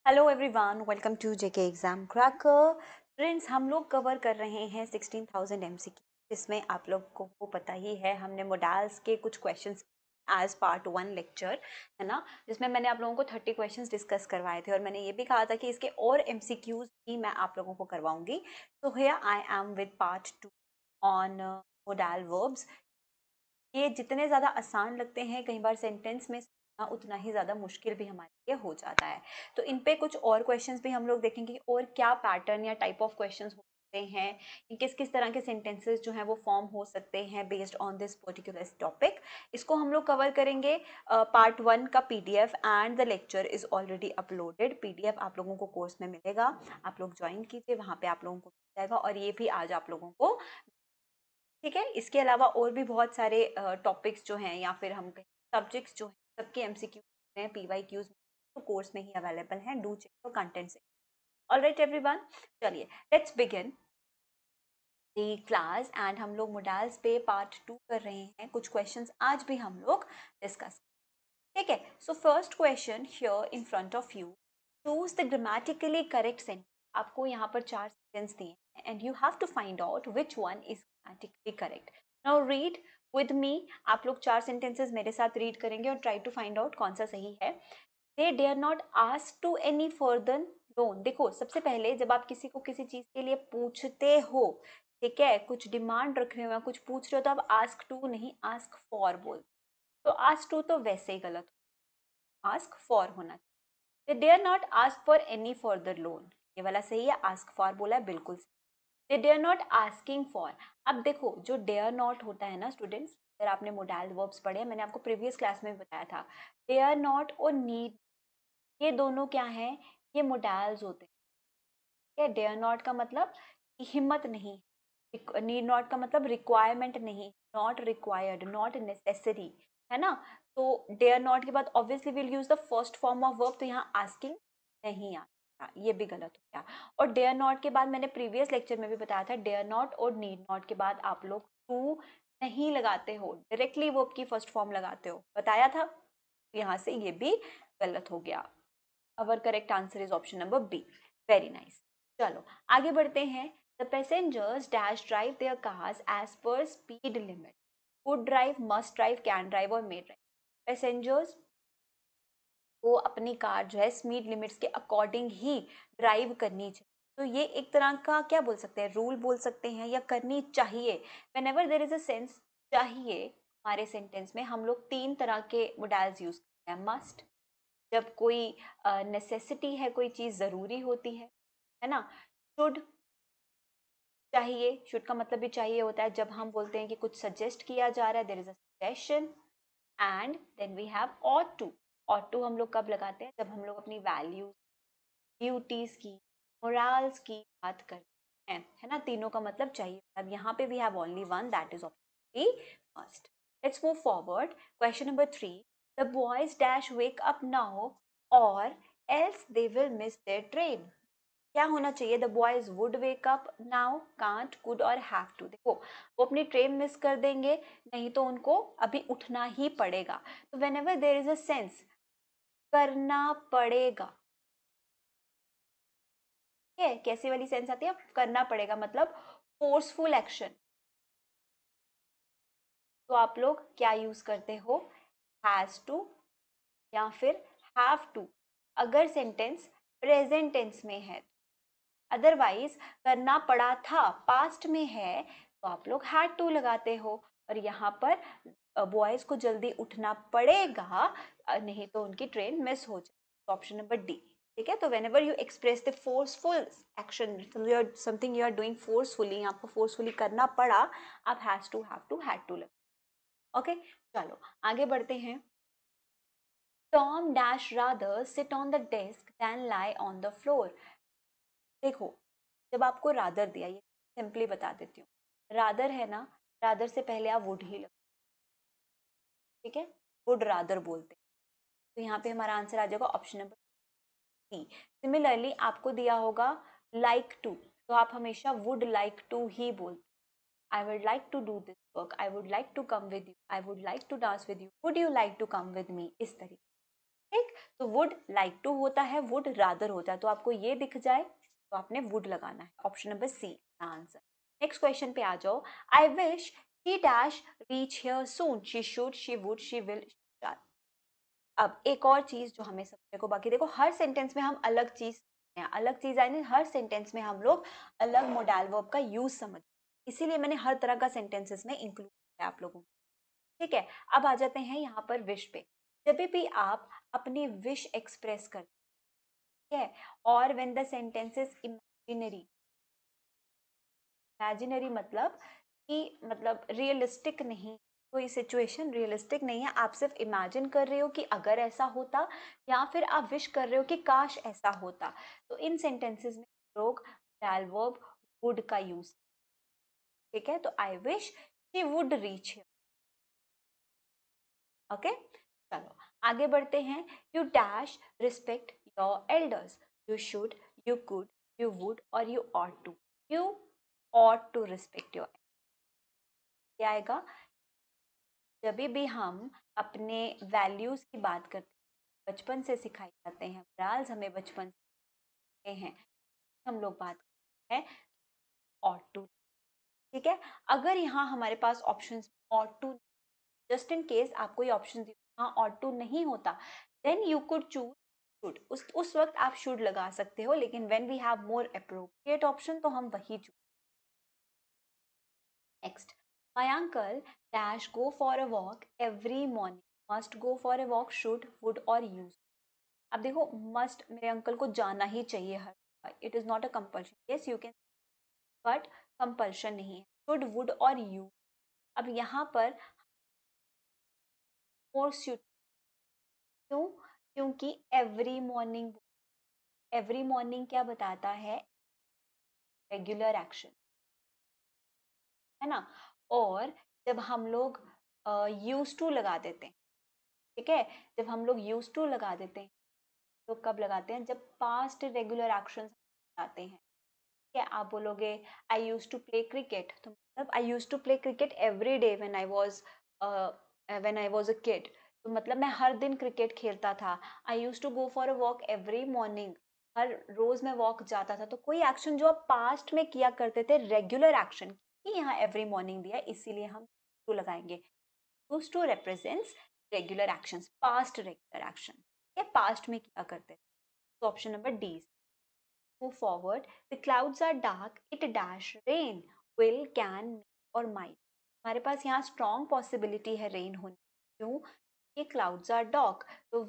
Hello everyone, welcome to JK exam cracker. Friends, हम लोग cover कर रहे हैं 16,000 एमसीक्यू, जिसमें आप लोग को पता ही है हमने मोडाल्स के कुछ क्वेश्चंस एज पार्ट 1 लेक्चर है ना, जिसमें मैंने आप लोगों को 30 क्वेश्चंस डिस्कस करवाए थे और मैंने ये भी कहा था कि इसके और एमसीक्यूज भी मैं आप लोगों को करवाऊंगी। तो here I am with part 2 on modal verbs. ये जितने ज़्यादा आसान लगते हैं कई बार सेंटेंस में समझना उतना ही ज़्यादा मुश्किल भी हमारे लिए हो जाता है। तो इन पे कुछ और क्वेश्चंस भी हम लोग देखेंगे और क्या पैटर्न या टाइप ऑफ क्वेश्चंस हो सकते हैं, किस किस तरह के सेंटेंसेस जो हैं वो फॉर्म हो सकते हैं based on this particular topic. इसको हम लोग कवर करेंगे। पार्ट 1 का PDF and the lecture is already uploaded. PDF आप लोगों को कोर्स में मिलेगा, आप लोग ज्वाइन कीजिए, वहाँ पे आप लोगों को मिल जाएगा और ये भी आज आप लोगों को ठीक है। इसके अलावा और भी बहुत सारे टॉपिक्स जो हैं या फिर हम कहें सब्जेक्ट्स जो हैं सबके एमसीक्यू हैं पीवाईक्यूज तो कोर्स में ही अवेलेबल हैं। डू चेक द कंटेंट से। ऑलराइट एवरीवन, चलिए let's begin the class and हम लोग मोडाल्स पे पार्ट 2 कर रहे हैं। कुछ क्वेश्चंस आज भी हम लोग डिस्कस, ठीक है। So first question here in front of you, choose the grammatically correct sentence. आपको यहाँ पर 4 सेंटेंस दिए हैं and you have to find out which one is grammatically correct. Now read with me. आप लोग 4 सेंटेंसेस मेरे साथ रीड करेंगे और ट्राई टू फाइंड आउट कौन सा सही है। They dare not ask to any further loan. देखो, सबसे पहले जब आप किसी को किसी चीज के लिए पूछते हो, ठीक है, कुछ डिमांड रख रहे हो या कुछ पूछ रहे हो, तो आप आस्क टू नहीं आस्क फॉर बोल। तो आस्क टू तो वैसे ही गलत, आस्क फॉर होना चाहिए। They dare not ask for any further loan, ये वाला सही है। आस्क फॉर बोला है, बिल्कुल सही। दे डेयर नॉट आस्किंग फॉर। अब देखो, जो डेयर नॉट होता है ना स्टूडेंट्स, अगर आपने मोडाल वर्ब्स पढ़े हैं, मैंने आपको प्रीवियस क्लास में भी बताया था, डेयर नॉट और नीड, ये दोनों क्या हैं, ये मोडाल्स होते हैं। डेयर नॉट का मतलब हिम्मत नहीं, नीड नॉट का मतलब रिक्वायरमेंट नहीं, नॉट रिक्वायर्ड, नॉट नेसेसरी, है ना। तो डेयर नॉट के बाद obviously will use the first form of verb, तो यहाँ आस्किंग नहीं आता, ये भी गलत हो गया। और डेयर नॉट के बाद मैंने प्रीवियस लेक्चर में भी बताया था, डेयर नॉट और नीड नॉट के बाद आप लोग टू नहीं लगाते हो, डायरेक्टली वर्ब की फर्स्ट फॉर्म लगाते हो, बताया था। यहाँ से ये भी गलत हो गया। Our correct answer is option number B. Very nice. चलो आगे बढ़ते हैं। The passengers dash drive their cars as per speed limit. Could drive, must drive, can drive और मे ड्राइव। पैसेंजर्स को अपनी कार जो है स्पीड लिमिट्स के अकॉर्डिंग ही ड्राइव करनी चाहिए। तो ये एक तरह का क्या बोल सकते हैं, रूल बोल सकते हैं, या करनी चाहिए। Whenever there is a sense चाहिए, हमारे सेंटेंस में हम लोग 3 तरह के मोडाल्स यूज करते हैं। मस्ट, जब कोई नेसेसिटी है, कोई चीज जरूरी होती है ना। शुड, चाहिए, शुड का मतलब भी चाहिए होता है जब हम बोलते हैं कि कुछ सजेस्ट किया जा रहा है, there is a suggestion. And then we have ought to. Ought to हम लोग कब लगाते हैं, जब हम लोग अपनी वैल्यूज, ड्यूटीज की, मोरल्स की बात करते हैं, है ना। तीनों का मतलब चाहिए। अब यहाँ पे we have only one, that is option B, must. Let's move forward. Question number 3, the boys dash wake up now or else they will miss their train. क्या होना चाहिए, the boys would wake up now, can't, could or have to. देखो, वो अपनी train miss कर देंगे, नहीं तो उनको अभी उठना ही पड़ेगा। तो when ever there is a sense, करना पड़ेगा, ठीक है। कैसी वाली सेंस आती है, करना पड़ेगा मतलब फोर्सफुल एक्शन। तो आप लोग क्या यूज करते हो, हैज टू या फिर हैव टू, अगर सेंटेंस प्रेजेंट टेंस में है। अदरवाइज करना पड़ा था पास्ट में है तो आप लोग हैड टू लगाते हो। और यहाँ पर बॉयज को जल्दी उठना पड़ेगा, नहीं तो उनकी ट्रेन मिस हो जाए। ऑप्शन नंबर डी, ठीक है। तो whenever you express the forceful action, something you are doing forcefully, आपको फोर्सफुली करना पड़ा, आप has to, have to, had to लगा। ओके, चलो आगे बढ़ते हैं। Tom dash rather sit on the desk than lie on the floor. देखो, जब आपको रादर दिया, ये सिंपली बता देती हूँ, रादर है ना, रादर से पहले आप वुड ही लगा, ठीक है, वुड रादर बोलते हैं। तो यहाँ पे हमारा आंसर आ जाएगा ऑप्शन नंबर सी। सिमिलरली आपको दिया होगा लाइक टू, तो आप हमेशा वुड लाइक टू ही बोलते। I would like to do this work, I would like to come with you, I would like to dance with you, would you like to come with me, इस तरीके। ठीक, तो would like to होता है, would rather होता है, तो आपको ये दिख जाए तो आपने वुड लगाना है। Option number C answer. Next question पे आ जाओ। I wish she dash reach here soon, she should, she would, she will. अब एक और चीज जो हमें समझने को बाकी, देखो हर सेंटेंस में हम अलग चीज, अलग चीज आई, हर सेंटेंस में हम लोग अलग मोडाल वर्ब का यूज समझ, इसीलिए मैंने हर तरह का सेंटेंसेस में इंक्लूड किया आप लोगों को। ठीक है, अब आ जाते हैं यहाँ पर विश पे। जब भी आप अपनी विश एक्सप्रेस करते हैं, और when the sentence is imaginary, imaginary मतलब कि मतलब रियलिस्टिक नहीं, कोई सिचुएशन रियलिस्टिक नहीं है, आप सिर्फ इमेजिन कर रहे हो कि अगर ऐसा होता, या फिर आप विश कर रहे हो कि काश ऐसा होता, तो इन सेंटेंसेस में लोग डायल वर्ब वुड का यूज। ठीक है, तो I wish she would reach here. Okay, चलो आगे बढ़ते हैं। You dash respect your elders, you should, you could, you would or you ought to. You ought to respect your, क्या आएगा? जब भी हम अपने वैल्यूज की बात करते हैं, बचपन से सिखाए जाते हैं, मोरल्स हमें बचपन से हैं, हम लोग बात करते हैं ऑट टू। ठीक है, अगर यहाँ हमारे पास option ought to, just in case आपको ये ऑप्शन हाँ ऑट टू नहीं होता, then you could choose should, उस वक्त आप शुड लगा सकते हो, लेकिन when we have more appropriate option तो हम वही choose. Next, my uncle dash go for a walk every morning, must go for a walk, should, would or use. अब देखो मस्ट, मेरे अंकल को जाना ही चाहिए हर, it is not a compulsion, yes you can, but compulsion नहीं है, should, would or you. अब यहाँ पर फोर्स यू, क्यों? क्योंकि एवरी मॉर्निंग क्या बताता है? रेगुलर एक्शन, है ना। और जब हम लोग यूज टू लगा देते हैं, ठीक है, जब हम लोग यूज टू लगा देते हैं, तो कब लगाते हैं? जब पास्ट रेगुलर एक्शन आते हैं। ठीक है, आप बोलोगे I use to play cricket, तो मतलब I use to play cricket every day when I was a kid, तो मतलब मैं हर दिन क्रिकेट खेलता था। I use to go for a walk every morning, हर रोज मैं वॉक जाता था। तो कोई एक्शन जो आप पास्ट में किया करते थे, रेगुलर एक्शन, यहाँ एवरी मॉर्निंग दिया, इसीलिए हम टू लगाएंगे। Use to represents regular actions, past regular action, ये पास्ट में किया करते थे। तो option number D. Move forward. The clouds are dark. It dash rain. Will, can और might. हमारे पास यहाँ strong possibility है rain होने की। क्यों? ये clouds are dark. तो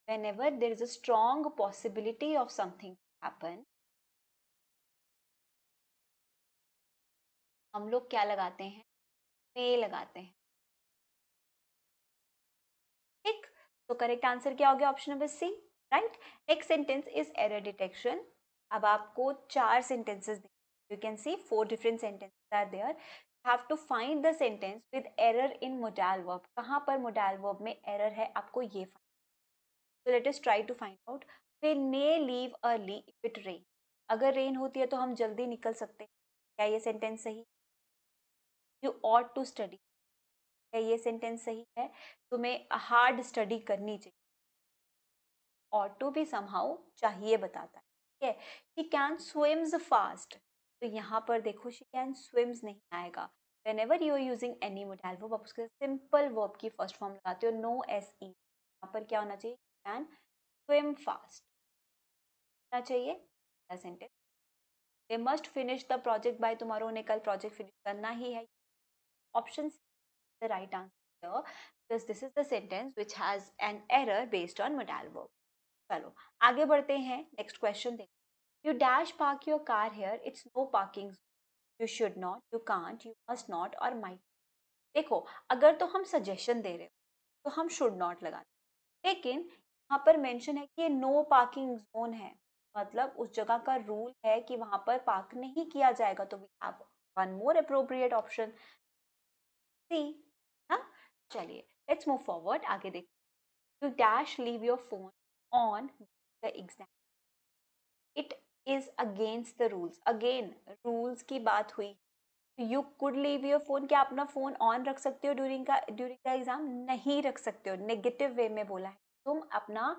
whenever there is a strong possibility of something to happen, हम लोग क्या लगाते हैं? may लगाते हैं। ठीक, तो करेक्ट आंसर क्या हो गया? Option number C, right. Next sentence is error detection. अब आपको 4 sentences, you can see 4 different sentences are there, have to find the sentence with error in modal verb. कहाँ पर मोडाल वर्ब में error है, आपको ये find. So let us try to find out. They may leave early if it rain, अगर rain होती है तो हम जल्दी निकल सकते हैं, क्या ये सेंटेंस सही? यू ऑट टू स्टडी, क्या ये सेंटेंस सही है? तुम्हें हार्ड स्टडी करनी चाहिए, और टू भी समहाउ चाहिए बताता है। ठीक है, शी कैन स्विम्स फास्ट, तो यहाँ पर देखो शी कैन स्विम्स नहीं आएगा। whenever you are using any modal verb, आप उसके सिंपल वर्ब की फर्स्ट फॉर्म लगाते हो, नो एस ई। यहाँ पर क्या होना चाहिए? कैन स्विम फास्ट होना चाहिए sentence. They must finish the project by tomorrow, उन्हें कल प्रोजेक्ट फिनिश करना ही है। Option the right answer, because this is the sentence which has an error based on modal verb. चलो आगे बढ़ते हैं, नेक्स्ट क्वेश्चन देखो। You dash park your car here, it's no parking, you should not, you can't, you must not और might. देखो अगर तो हम सजेशन दे रहे हो तो हम शुड नॉट लगाते, लेकिन यहाँ पर मेंशन है कि ये नो पार्किंग जोन है, मतलब उस जगह का रूल है कि वहां पर पार्क नहीं किया जाएगा, तो we have one more appropriate option C. हाँ, चलिए लेट्स मूव फॉरवर्ड, आगे देखो। You dash leave your phone on the exam, it is against the rules, again rules की बात हुई। You could leave your phone, क्या अपना फोन ऑन रख सकते हो ड्यूरिंग द एग्जाम? नहीं रख सकते हो, नेगेटिव वे में बोला है। तुम अपना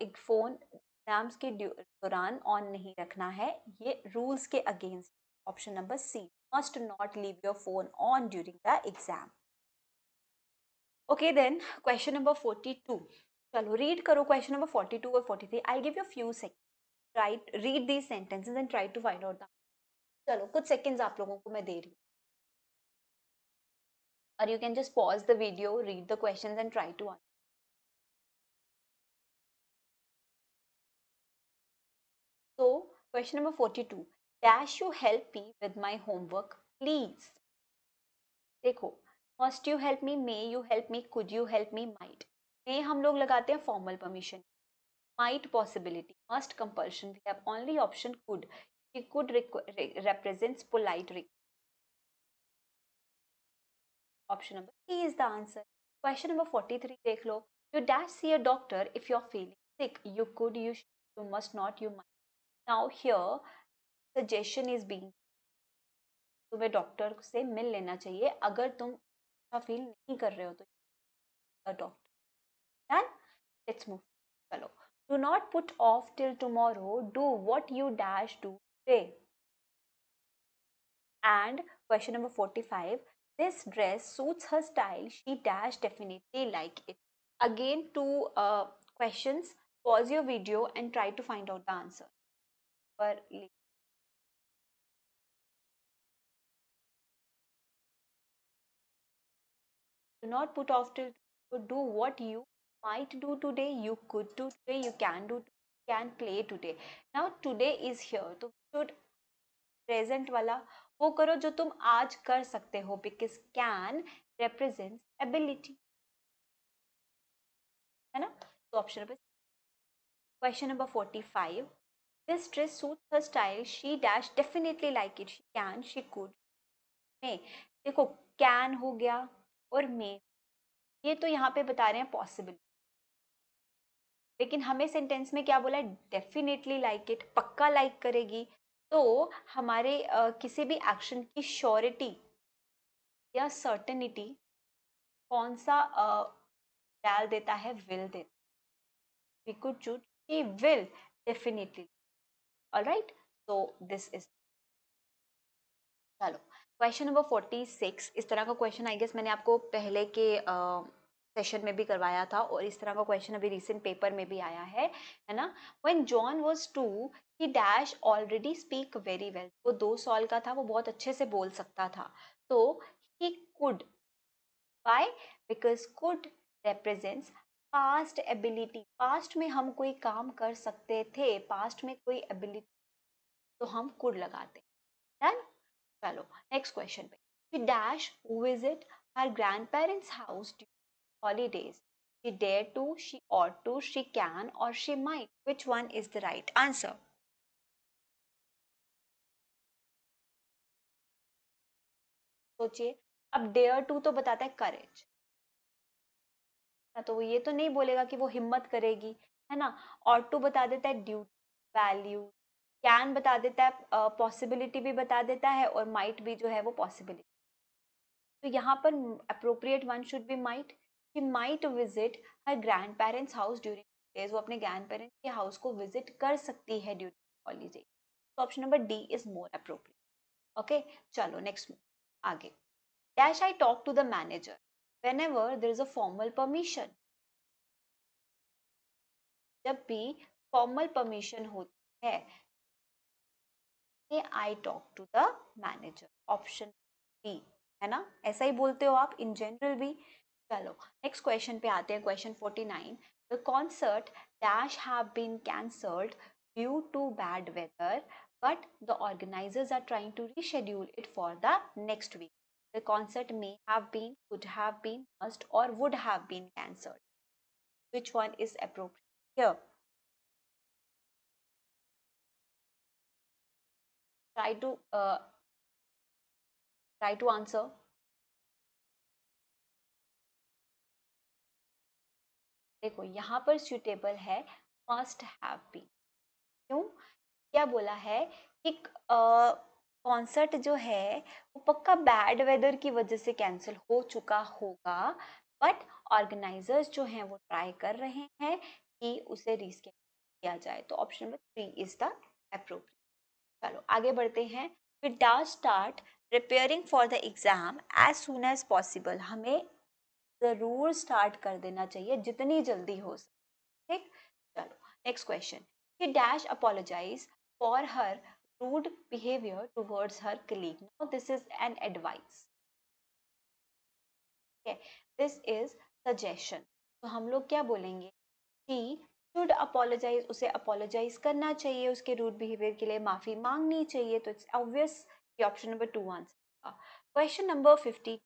एक फोन एग्जाम्स के दौरान ऑन नहीं रखना है, ये रूल्स के against. Option number C, must not leave your phone on during the exam. Okay then question number 42, चलो रीड करो क्वेश्चन नंबर 42 और 43। I give you few second, right, read these sentences and try to find out the. चलो कुछ seconds आप लोगों को मैं दे रही हूँ, और you can just pause the video, read the questions and try to answer. So, question number 42. Dash you help me with my homework, please? देखो, must you help me, may you help me, could you help me, might. may हम लोग लगाते हैं formal permission, might possibility, must compulsion. We have only option could. He could represents polite request. Option number C is the answer. Question number 43 देख लो. You dash see a doctor if you're feeling sick. You could, you should, you must not, you might. Now here suggestion is being, तुम्हें doctor से मिल लेना चाहिए अगर तुम अच्छा feel नहीं कर रहे हो तो डॉक्टर। Done, let's move. चलो, do not put off till tomorrow, do what you dash do today. And question number 45, this dress suits her style, she dash definitely like it. Again two questions, pause your video and try to find out the answer. पर do not put off till to do what you might do today, you could do today, you can do, can play today. Now today is here, तो should present वाला वो करो जो तुम आज कर सकते हो, because can represents ability, है ना। तो option number, question number 45, this dress suits her style, she dash definitely like it, she can, she could, may। देखो can हो गया और may, ये तो यहाँ पे बता रहे हैं पॉसिबल, लेकिन हमें सेंटेंस में क्या बोला है, डेफिनेटली लाइक इट, पक्का लाइक करेगी। तो हमारे किसी भी एक्शन की श्योरिटी या सर्टेनिटी कौन सा डाल देता है, विल देता। We could choose she will definitely, alright. So this is, चलो क्वेश्चन नंबर 46। इस तरह का क्वेश्चन आई गेस मैंने आपको पहले के सेशन में भी करवाया था, और इस तरह का क्वेश्चन अभी रिसेंट पेपर में भी आया है ना। When John was 2 he dash already speak very well, वो 2 साल का था, वो बहुत अच्छे से बोल सकता था। तो he could, why, because could represents past ability, past में हम कोई काम कर सकते थे, पास्ट में कोई एबिलिटी, तो हम कुड लगाते हैं। डन, चलो नेक्स्ट क्वेश्चन पे। She dash visit her grandparents house holidays. She dare to, she ought to, she can, or she might. Which one is the right answer? सोचिए, अब डेयर टू तो बताता है करेज, तो ये तो नहीं बोलेगा कि वो हिम्मत करेगी, है ना। और टू बता देता है ड्यूटी, वैल्यू। कैन बता देता है पॉसिबिलिटी भी बता देता है, और माइट भी जो है वो पॉसिबिलिटी। तो यहाँ पर appropriate one should be might. She might visit her grandparents house during days, वो अपने ग्रैंड पेरेंट्स के हाउस को विजिट कर सकती है ड्यूरिंग हॉलीडे। तो option number D is more appropriate. Okay, चलो नेक्स्ट आगे। Dash I talk to the manager whenever there is a formal permission, जब भी फॉर्मल परमिशन होती है, I talk to the manager, option B, है ना। ऐसा ही बोलते हो आप इन जनरल भी। चलो नेक्स्ट क्वेश्चन पे आते हैं, question 49। The concert dash have been cancelled due to bad weather, but the organizers are trying to reschedule it for the next week. The concert may have been, could have been, must or would have been cancelled. Which one is appropriate here? Try to answer. देखो यहाँ पर suitable है must have been। क्यों, क्या बोला है कि concert जो है वो पक्का बैड वेदर की वजह से कैंसिल हो चुका होगा, बट ऑर्गेनाइजर्स जो हैं वो ट्राई कर रहे हैं कि उसे रीस्केड्यूल किया जाए, तो option number 3 is the appropriate. चलो आगे बढ़ते हैं। We dash start preparing for the exam as soon as possible, हमें ज़रूर स्टार्ट कर देना चाहिए जितनी जल्दी हो सके, ठीक। चलो नेक्स्ट क्वेश्चन, कि dash apologize for her rude behaviour towards her colleague, now this is an advice, this is suggestion. तो हम लोग क्या बोलेंगे कि शुड अपोलोजाइज, उसे अपोलोजाइज करना चाहिए उसके रूड बिहेवियर के लिए, माफी मांगनी चाहिए, तो इट्स ऑब्वियस कि option number 2 answer. Question number 50,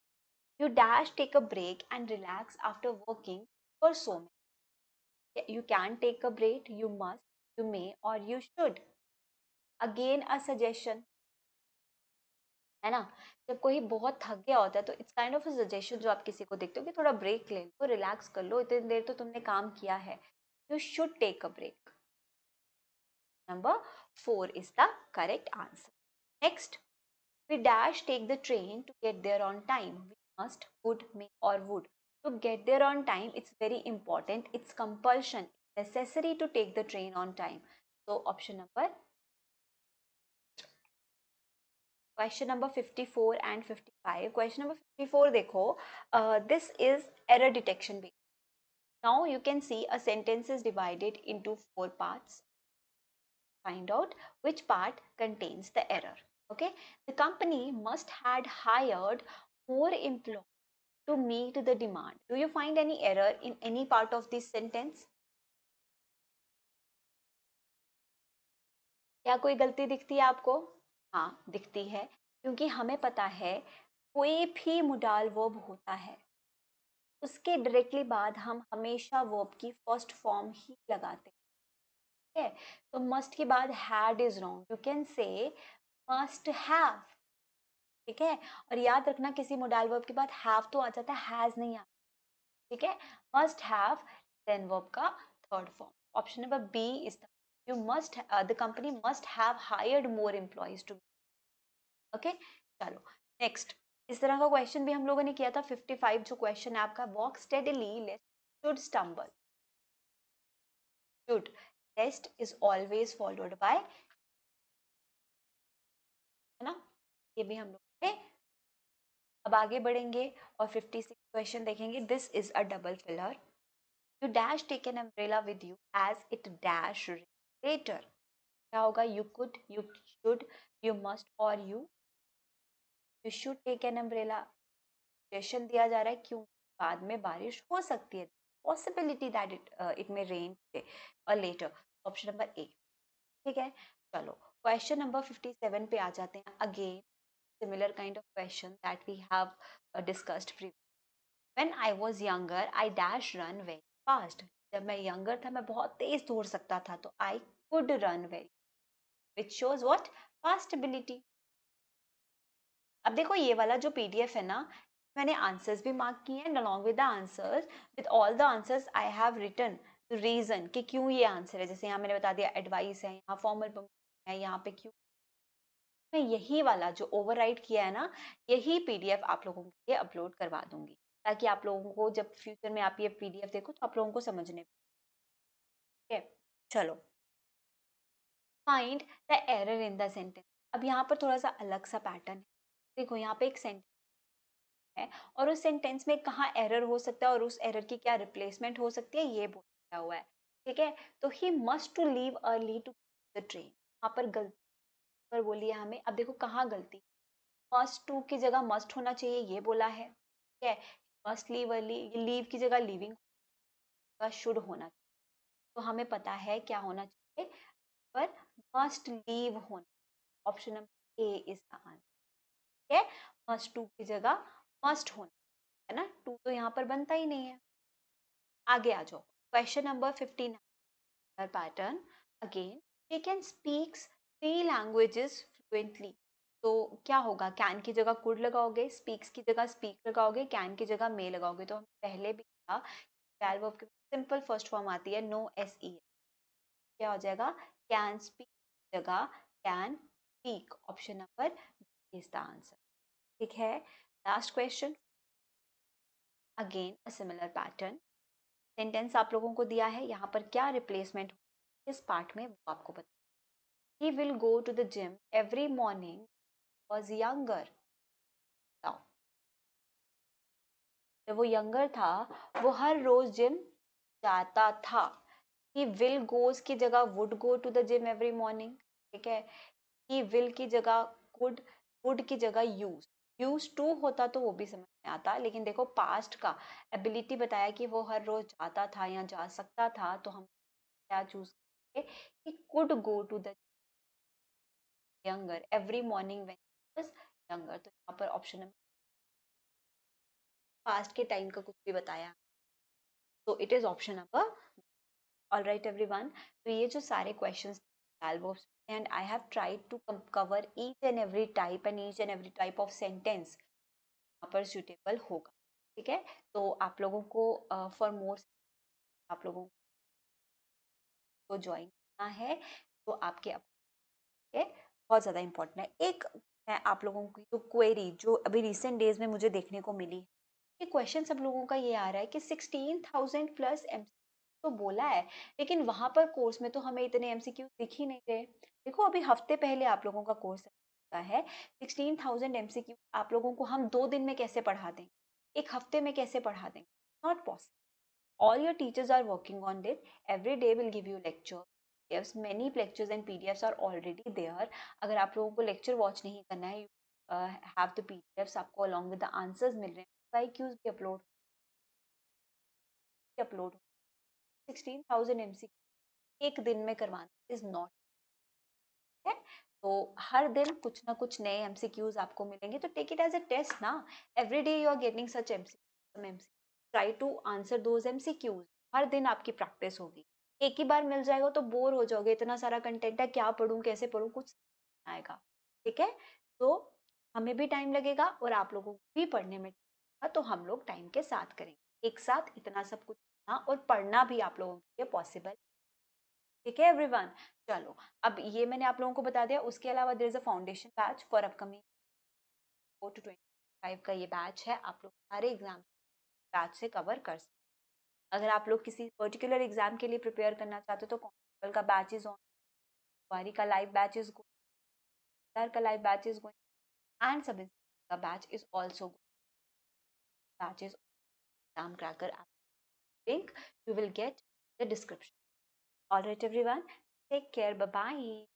you dash take a break and relax after working for so many, you can take a break, you must, you may or you should, again a suggestion, है ना। जब कोई बहुत थक गया होता है तो it's kind of a suggestion जो आप किसी को देखते हो कि थोड़ा ब्रेक ले लो, रिलैक्स कर लो, इतनी देर तो तुमने काम किया है, you should take a break. Number 4 is the correct answer. Next, we dash take the train to get there on time. We must, would, may or would. To get there on time, it's very important. It's compulsion. It's necessary to take the train on time. So option number, question number 54 and 55. Question number 54 देखो, this is error detection based. Now you can see a sentence is divided into 4 parts. Find out which part contains the error. Okay, the company must had hired more employees to meet the demand. Do you find any error in any part of this sentence? क्या कोई गलती दिखती है आपको? हाँ दिखती है, क्योंकि हमें पता है कोई भी modal verb होता है उसके डायरेक्टली बाद हम हमेशा वर्ब की फर्स्ट फॉर्म ही लगाते हैं, तो मस्ट के बाद had is wrong, you can say must have, ठीक है। और याद रखना किसी मोडाल वर्ब के बाद हैव तो आ जाता है, हैज नहीं आता, ठीक है। मस्ट हैव देन वर्ब का third form, option number B is the, you must, the company must have hired more employees to, okay. चलो नेक्स्ट, इस तरह का क्वेश्चन भी हम लोगों ने किया था 55 जो क्वेश्चन है आपका, walk steadily lest should stumble, should, lest is always followed by, है ना, ये भी हम लोग ने। अब आगे बढ़ेंगे और 56 क्वेश्चन देखेंगे, this is a double filler, you dash take an umbrella with you as it dash later, क्या होगा, you could, you should, you must और you should take an umbrella, suggestion दिया जा रहा है क्यों, बाद में बारिश हो सकती है, पॉसिबिलिटी दैट इट में रेन और लेटर, ऑप्शन नंबर ए, ठीक है। चलो क्वेश्चन नंबर 57 पे आ जाते हैं, again similar kind of question that we have discussed previously. When I was younger, I dash run very fast. जब मैं younger था मैं बहुत तेज दौड़ सकता था, तो I could run very, which shows what, fast ability. अब देखो ये वाला जो PDF है ना, मैंने आंसर्स भी मार्क किए हैं, along with the answers, with all the answers I have written the reason कि क्यों ये आंसर है, जैसे यहाँ मैंने बता दिया एडवाइस है, यहाँ फॉर्मल है, यहाँ पे क्यों, मैं यही वाला जो ओवरराइट किया है ना, यही PDF आप लोगों के लिए अपलोड करवा दूंगी, ताकि आप लोगों को जब फ्यूचर में आप ये PDF देखो तो आप लोगों को समझने, ठीक है। चलो find the error in the sentence, अब यहाँ पर थोड़ा सा अलग सा पैटर्न है, देखो यहाँ पे एक सेंटेंस है और उस सेंटेंस में कहाँ एरर हो सकता है और उस एरर की क्या रिप्लेसमेंट हो सकती है ये बोला हुआ है, ठीक है। तो he must to leave early to the train, यहाँ पर गलती पर बोली है हमें, अब देखो कहाँ गलती, मस्ट टू की जगह मस्ट होना चाहिए ये बोला है, ठीक है। मस्ट लीव अर्ली, लीव की जगह लिविंग का शुड होना चाहिए, तो हमें पता है क्या होना चाहिए, पर मस्ट लीव होना, option number A is the answer, ठीक है। मस्ट टू की जगह मस्ट होना है ना, टू तो यहाँ पर बनता ही नहीं है। आगे आ जाओ, question number 59 pattern, again she can speaks 3 languages fluently, तो क्या होगा, कैन की जगह कुड लगाओगे, स्पीक्स की जगह स्पीक लगाओगे, कैन की जगह मे लगाओगे, तो हम पहले भी था वेल वर्ब की सिंपल फर्स्ट फॉर्म आती है नो एस ई, क्या हो जाएगा, कैन स्पीक जगह can speak, option number is the answer, ठीक है। Last question, again a similar pattern, sentence आप लोगों को दिया है, यहाँ पर क्या रिप्लेसमेंट इस पार्ट में वो आपको बता। He will go to the gym every morning was younger. जब वो यंगर था वो हर रोज जिम जाता था। ही विल गोज की जगह would go to the gym every morning, ठीक है। ही विल की जगह कुड, वुड की जगह यूज टू होता तो वो भी समझ में आता, लेकिन देखो पास्ट का एबिलिटी बताया कि वो हर रोज जाता था या जा सकता था, तो हम क्या चूज करेंगे कि could go to the younger every morning when he was younger. तो यहाँ पर ऑप्शन नंबर पास्ट के टाइम का कुछ भी बताया, तो it is option number. Alright everyone, तो ये जो सारे questions albums and I have tried to cover each and every type and each and every type of sentence यहाँ पर सुटेबल होगा, ठीक है। तो आप लोगों को फॉर मोर आप लोगों को ज्वाइन करना है, तो आपके बहुत ज़्यादा इंपॉर्टेंट है। एक मैं आप लोगों की जो क्वेरी जो अभी रिसेंट डेज में मुझे देखने को मिली, ये क्वेश्चन सब लोगों का ये आ रहा है कि 16,000 प्लस एम तो बोला है, लेकिन वहां पर कोर्स में तो हमें इतने एमसीक्यू दिख ही नहीं रहे। देखो अभी हफ्ते पहले आप लोगों का कोर्स है, 16,000 एमसीक्यू आप लोगों को हम 2 दिन में कैसे पढ़ा देंगे, एक हफ्ते में कैसे पढ़ा देंगे? Not possible. All your teachers are working on it. Every day will give you lecture. Yes, many lectures and PDFs are already there. अगर आप लोगों को lecture watch नहीं करना है, have the PDFs आपको along with the answers मिल रहे हैं, FAQs भी अपलोड 16,000 MCQ एक दिन में करवाना is not है। तो हर दिन कुछ ना कुछ नए एमसीक्यूज आपको मिलेंगे, तो take it as a test ना। Every day you are getting such MCQ, try to answer those MCQs. हर दिन आपकी प्रैक्टिस होगी, एक ही बार मिल जाएगा तो बोर हो जाओगे, इतना सारा कंटेंट है, क्या पढूं कैसे पढूं, कुछ आएगा, ठीक है। तो हमें भी टाइम लगेगा और आप लोगों को भी पढ़ने में, तो हम लोग टाइम के साथ करेंगे, एक साथ इतना सब कुछ और पढ़ना भी आप लोगों के लिए पॉसिबल, ठीक है एवरीवन। चलो अब ये मैंने आप लोगों को बता दिया, उसके अलावा there is a foundation batch for upcoming 4 to 25 का ये बैच है, आप लोग सारे एग्जाम बैच से कवर कर सकते। अगर आप लोग किसी पर्टिकुलर एग्जाम के लिए प्रिपेयर करना चाहते हो तो कांस्टेबल का बैच इज ऑन, सवारी का लाइव बैच इज गोइंग, का live batch is going and सब का batch is also batch is exam cracker app, link you will get the description. All right everyone, take care, bye bye.